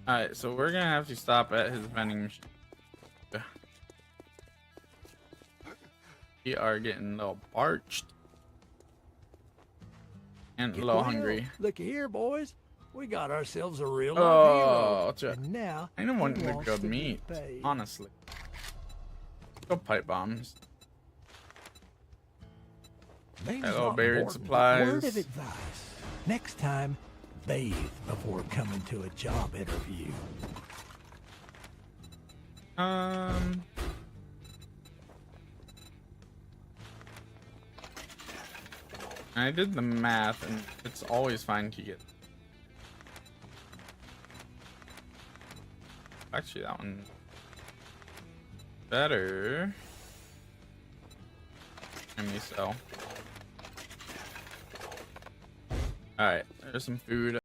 Alright, so we're gonna have to stop at his vending machine. We are getting a little parched and a little hungry. Looky here, boys. We got ourselves a real life Oh, hero. And now I don't want he the wants good to be meat, paid. honestly. Go pipe bombs. Maybe Hello, not buried important, but supplies. word of advice. Next time, bathe before coming to a job interview. I did the math, and it's always fine to get. Actually, that one better. Let me sell. All right, there's some food.